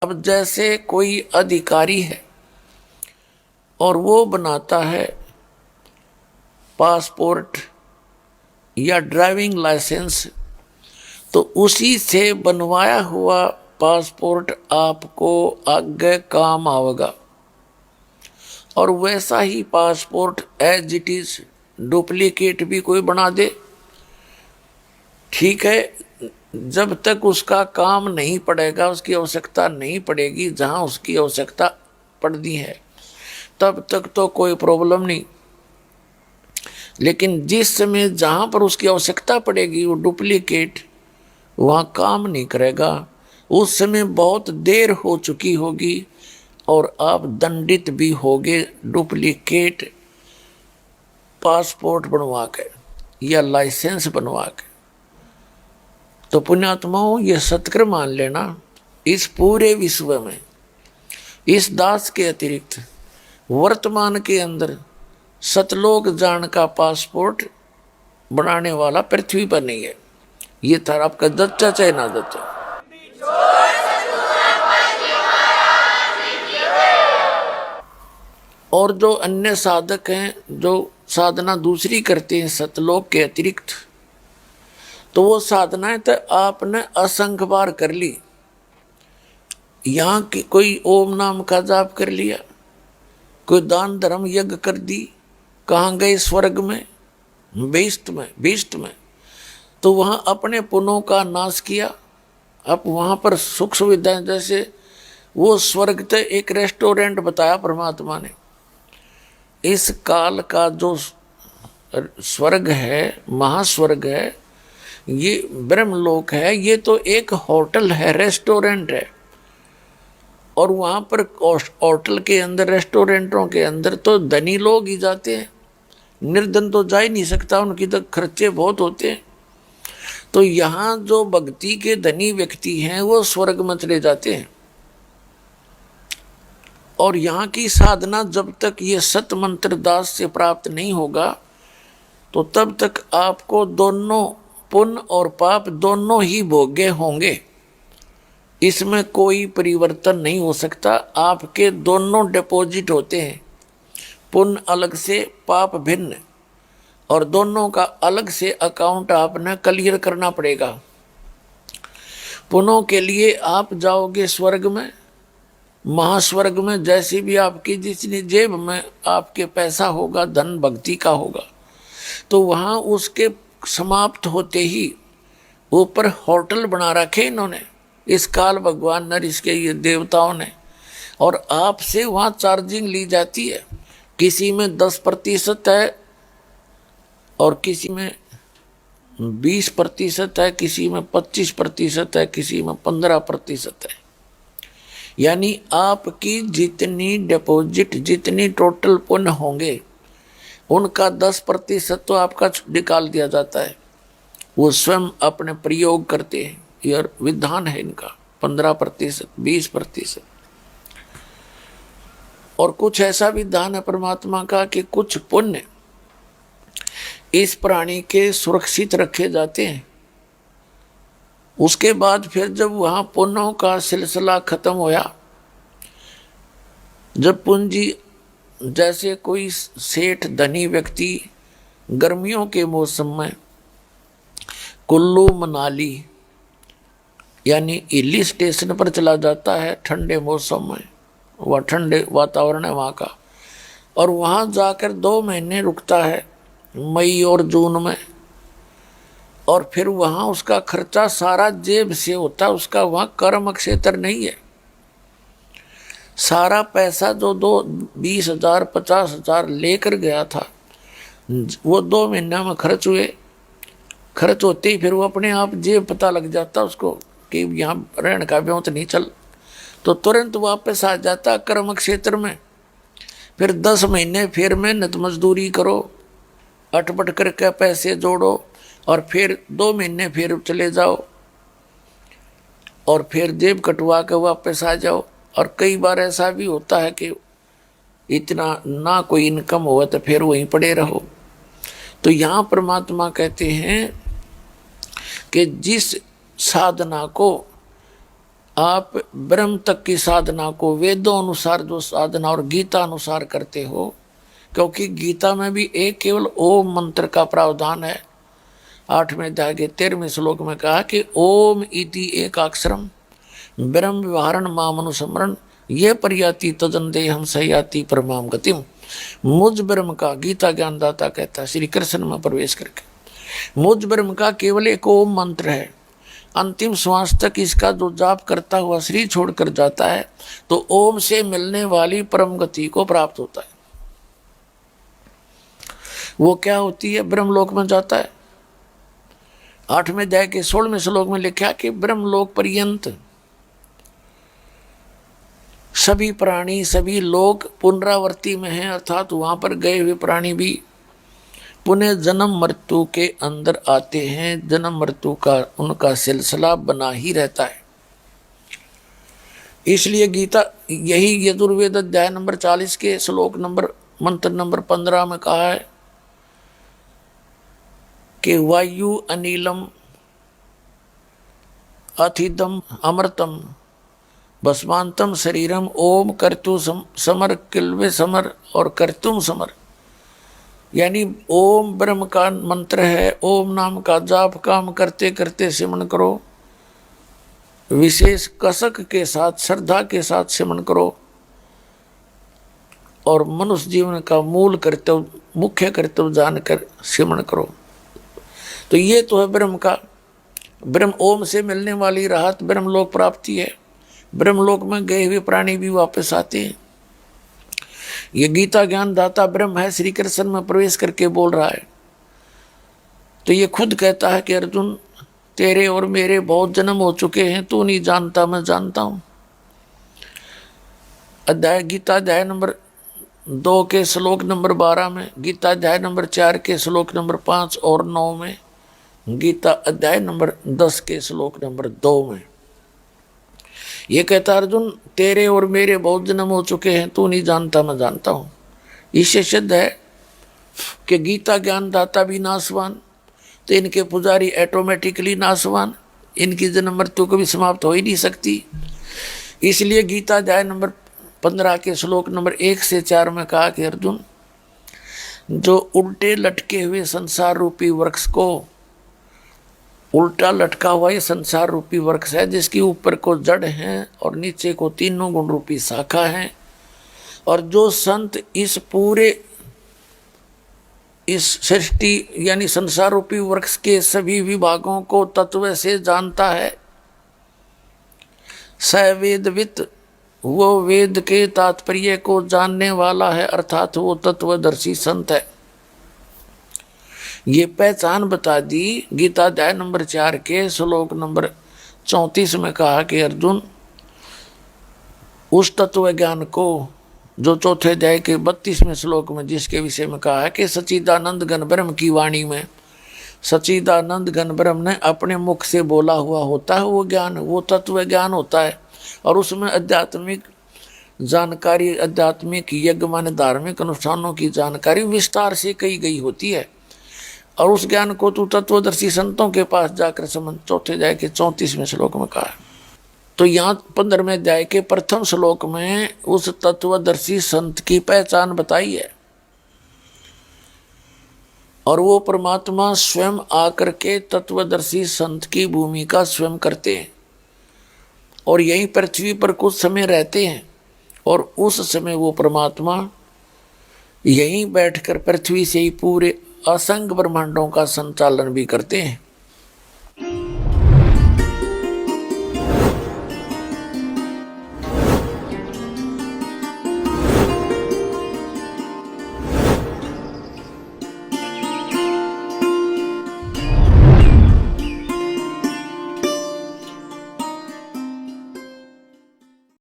अब जैसे कोई अधिकारी है और वो बनाता है पासपोर्ट या ड्राइविंग लाइसेंस, तो उसी से बनवाया हुआ पासपोर्ट आपको आगे काम आएगा। और वैसा ही passport as it is duplicate भी कोई बना दे, ठीक है, जब तक उसका काम नहीं पड़ेगा, उसकी आवश्यकता नहीं पड़ेगी, जहां उसकी आवश्यकता पड़ती है तब तक तो कोई प्रॉब्लम नहीं। लेकिन जिस समय जहां पर उसकी आवश्यकता पड़ेगी वो डुप्लीकेट वहां काम नहीं करेगा, उस समय बहुत देर हो चुकी होगी और आप दंडित भी होगे डुप्लीकेट पासपोर्ट बनवा के या लाइसेंस बनवा के। तो पुण्यात्माओं, ये सत्कर मान लेना, इस पूरे विश्व में इस दास के अतिरिक्त वर्तमान के अंदर सतलोक जान का पासपोर्ट बनाने वाला पृथ्वी पर नहीं है। ये था आपका दच्चा चाहे ना दच्चा। और जो अन्य साधक हैं, जो साधना दूसरी करते हैं सतलोक के अतिरिक्त, तो वो साधनाएं तो आपने असंख्य बार कर ली। यहाँ की कोई ओम नाम का जाप कर लिया, कोई दान धर्म यज्ञ कर दी, कहाँ गए स्वर्ग में, भीष्ट में, तो वहाँ अपने पुण्यों का नाश किया। अब वहाँ पर सुख सुविधाएं, जैसे वो स्वर्ग तो एक रेस्टोरेंट बताया परमात्मा ने। इस काल का जो स्वर्ग है, महास्वर्ग है, ये ब्रह्मलोक है, ये तो एक होटल है, रेस्टोरेंट है। और वहाँ पर होटल के अंदर, रेस्टोरेंटों के अंदर तो धनी लोग ही जाते हैं, निर्धन तो जा ही नहीं सकता, उनकी तो खर्चे बहुत होते हैं। तो यहाँ जो भक्ति के धनी व्यक्ति हैं वो स्वर्ग में चले जाते हैं। और यहाँ की साधना जब तक ये सत मंत्र दास से प्राप्त नहीं होगा, तो तब तक आपको दोनों पुण्य और पाप दोनों ही भोगे होंगे। इसमें कोई परिवर्तन नहीं हो सकता। आपके दोनों डिपॉजिट होते हैं, पुण्य अलग से, पाप भिन्न, और दोनों का अलग से अकाउंट आपने क्लियर करना पड़ेगा। पुण्यों के लिए आप जाओगे स्वर्ग में, महास्वर्ग में, जैसी भी आपकी जितनी जेब में आपके पैसा होगा, धन भक्ति का होगा, तो वहाँ उसके समाप्त होते ही ऊपर होटल बना रखे इन्होंने, इस काल भगवान नर, इसके ये देवताओं ने, और आपसे वहाँ चार्जिंग ली जाती है। किसी में 10% है और किसी में 20% है, किसी में 25% है, किसी में 15% है। यानी आपकी जितनी डिपॉजिट, जितनी टोटल पुण्य होंगे, उनका 10% तो आपका निकाल दिया जाता है। वो स्वयं अपने प्रयोग करते हैं, यह विधान है इनका। 15%, 20%। और कुछ ऐसा विधान है परमात्मा का कि कुछ पुण्य इस प्राणी के सुरक्षित रखे जाते हैं। उसके बाद फिर जब वहाँ पुण्यों का सिलसिला खत्म होया, जब पूंजी, जैसे कोई सेठ धनी व्यक्ति गर्मियों के मौसम में कुल्लू मनाली यानी हिली स्टेशन पर चला जाता है ठंडे मौसम में, वह ठंडे वातावरण है वहाँ का, और वहाँ जाकर 2 महीने रुकता है, मई और जून में, और फिर वहाँ उसका खर्चा सारा जेब से होता है, उसका वहाँ कर्म क्षेत्र नहीं है। सारा पैसा जो 20,000 50,000 लेकर गया था, वो 2 महीने में खर्च हुए। खर्च होते ही फिर वो अपने आप जेब पता लग जाता उसको कि यहाँ रहने का ब्योंत नहीं चल, तो तुरंत वापस आ जाता कर्म क्षेत्र में। फिर 10 महीने फिर मेहनत मजदूरी करो, अटपट करके पैसे जोड़ो, और फिर 2 महीने फिर चले जाओ, और फिर जेब कटवा के वापस आ जाओ। और कई बार ऐसा भी होता है कि इतना ना कोई इनकम हो तो फिर वहीं पड़े रहो। तो यहाँ परमात्मा कहते हैं कि जिस साधना को आप ब्रह्म तक की साधना को वेदों अनुसार जो साधना और गीता अनुसार करते हो, क्योंकि गीता में भी एक केवल ओम मंत्र का प्रावधान है। 8वें अध्याय के 13वें श्लोक में कहा कि ओम इति एकाक्षरम ब्रह्म व्यवहारण मामनुस्मरण ये पर्याति तदन देहम सयाति परमाम गतिम। मुझ ब्रह्म का, गीता ज्ञानदाता कहता है श्री कृष्ण में प्रवेश करके, मुझ ब्रह्म का केवल एक ओम मंत्र है। अंतिम श्वास तक इसका जो जाप करता हुआ शरीर छोड़कर जाता है तो ओम से मिलने वाली परम गति को प्राप्त होता है। वो क्या होती है? ब्रह्मलोक में जाता है। 8वें अध्याय के 16वें श्लोक में लिखा कि ब्रह्मलोक पर्यंत सभी प्राणी, सभी लोग पुनरावृत्ति में हैं, अर्थात वहां पर गए हुए प्राणी भी पुनः जन्म मृत्यु के अंदर आते हैं। जन्म मृत्यु का उनका सिलसिला बना ही रहता है। इसलिए गीता यही यजुर्वेद अध्याय नंबर 40 के श्लोक मंत्र नंबर 15 में कहा है कि वायु अनिलम अथिदम अमृतम भस्मांतम शरीरम ओम कर्तु समर किल्वे समर और कर्तुम समर। यानी ओम ब्रह्म का मंत्र है। ओम नाम का जाप काम करते करते सिमरन करो, विशेष कसक के साथ, श्रद्धा के साथ सिमरन करो और मनुष्य जीवन का मूल कर्तव्य, मुख्य कर्तव्य जानकर सिमरन करो। तो ये तो है ब्रह्म का, ब्रह्म ओम से मिलने वाली राहत ब्रह्मलोक प्राप्ति है। ब्रह्मलोक में गए हुए प्राणी भी वापस आते हैं। ये गीता ज्ञान दाता ब्रह्म है, श्री कृष्ण में प्रवेश करके बोल रहा है। तो ये खुद कहता है कि अर्जुन तेरे और मेरे बहुत जन्म हो चुके हैं, तू नहीं जानता मैं जानता हूं। गीता अध्याय नंबर 2 के श्लोक नंबर 12 में, गीता अध्याय नंबर 4 के श्लोक नंबर 5 और 9 में, गीता अध्याय नंबर 10 के श्लोक नंबर 2 में ये कहता अर्जुन तेरे और मेरे बहुत जन्म हो चुके हैं, तू नहीं जानता मैं जानता हूं। इससे सिद्ध है कि गीता ज्ञान दाता भी नाशवान, तो इनके पुजारी ऑटोमेटिकली नाशवान, इनकी जन्म मृत्यु कभी समाप्त हो ही नहीं सकती। इसलिए गीता अध्याय नंबर 15 के श्लोक नंबर 1 से 4 में कहा कि अर्जुन जो उल्टे लटके हुए संसार रूपी वृक्ष को, उल्टा लटका हुआ ये संसार रूपी वृक्ष है जिसके ऊपर को जड़ है और नीचे को तीनों गुण रूपी शाखा है, और जो संत इस पूरे इस सृष्टि यानी संसार रूपी वृक्ष के सभी विभागों को तत्व से जानता है, स वेदवित, वो वेद के तात्पर्य को जानने वाला है, अर्थात वो तत्वदर्शी संत है। ये पहचान बता दी गीता अध्याय नंबर 4 के श्लोक नंबर 34 में कहा कि अर्जुन उस तत्व ज्ञान को जो चौथे अध्याय के 32वें श्लोक में जिसके विषय में कहा है कि सच्चिदानंद घन ब्रह्म की वाणी में सच्चिदानंद घन ब्रह्म ने अपने मुख से बोला हुआ होता है, वो ज्ञान, वो तत्व ज्ञान होता है। और उसमें आध्यात्मिक जानकारी, आध्यात्मिक यज्ञ माने धार्मिक अनुष्ठानों की जानकारी विस्तार से कही गई होती है। और उस ज्ञान को तू तत्वदर्शी संतों के पास जाकर समझ, चौथे अध्याय के 34वें श्लोक में कहा है। तो यहाँ 15वें अध्याय के प्रथम श्लोक में उस तत्वदर्शी संत की पहचान बताई है, और वो परमात्मा स्वयं आकर के तत्वदर्शी संत की भूमिका स्वयं करते हैं और यहीं पृथ्वी पर कुछ समय रहते हैं, और उस समय वो परमात्मा यहीं बैठकर पृथ्वी से ही पूरे असंख्य ब्रह्मांडों का संचालन भी करते हैं।